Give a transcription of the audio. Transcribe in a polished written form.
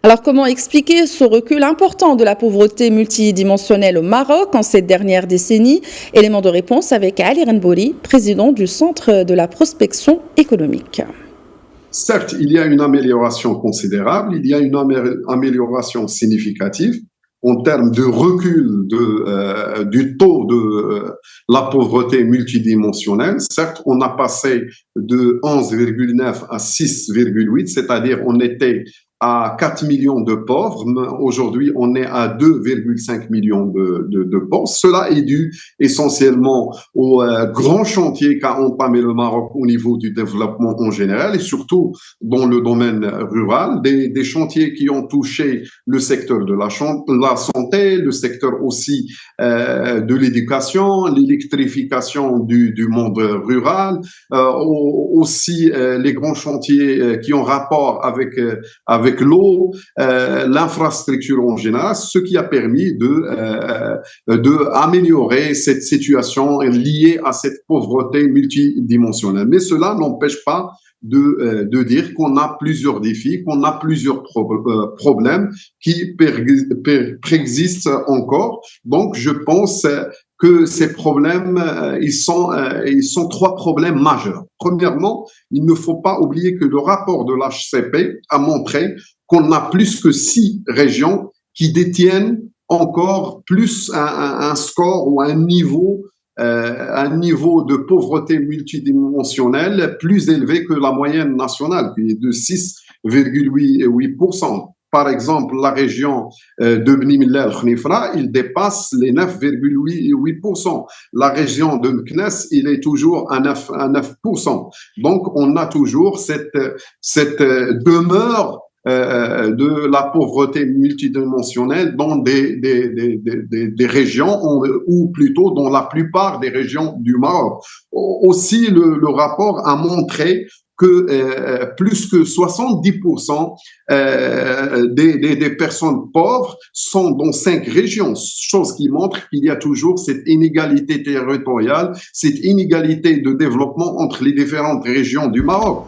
Alors, comment expliquer ce recul important de la pauvreté multidimensionnelle au Maroc en cette dernière décennie? Élément de réponse avec Ali Renbouri, président du Centre de la prospection économique. Certes, il y a une amélioration considérable, il y a une amélioration significative en termes de recul du taux de la pauvreté multidimensionnelle. Certes, on a passé de 11,9 à 6,8, c'est-à-dire on était à 4 millions de pauvres. Aujourd'hui, on est à 2,5 millions de pauvres. Cela est dû essentiellement aux grands chantiers qu'a entamé le Maroc au niveau du développement en général et surtout dans le domaine rural, des chantiers qui ont touché le secteur de la santé, le secteur aussi de l'éducation, l'électrification du monde rural, aussi les grands chantiers qui ont rapport avec l'eau, l'infrastructure en général, ce qui a permis d'améliorer cette situation liée à cette pauvreté multidimensionnelle. Mais cela n'empêche pas de dire qu'on a plusieurs défis, qu'on a plusieurs problèmes qui préexistent encore. Donc, je pense que ces problèmes, ils sont trois problèmes majeurs. Premièrement, il ne faut pas oublier que le rapport de l'HCP a montré qu'on a plus que 6 régions qui détiennent encore plus un score ou un niveau de pauvreté multidimensionnelle plus élevé que la moyenne nationale, qui est de 6,8%. Par exemple, la région de Bni Mellal Khnifra, il dépasse les 9,8%. La région de Meknès, il est toujours à 9%. Donc, on a toujours cette demeure de la pauvreté multidimensionnelle dans des régions, ou plutôt dans la plupart des régions du Maroc. Aussi, le rapport a montré que plus que 70% des personnes pauvres sont dans 5 régions, chose qui montre qu'il y a toujours cette inégalité territoriale, cette inégalité de développement entre les différentes régions du Maroc.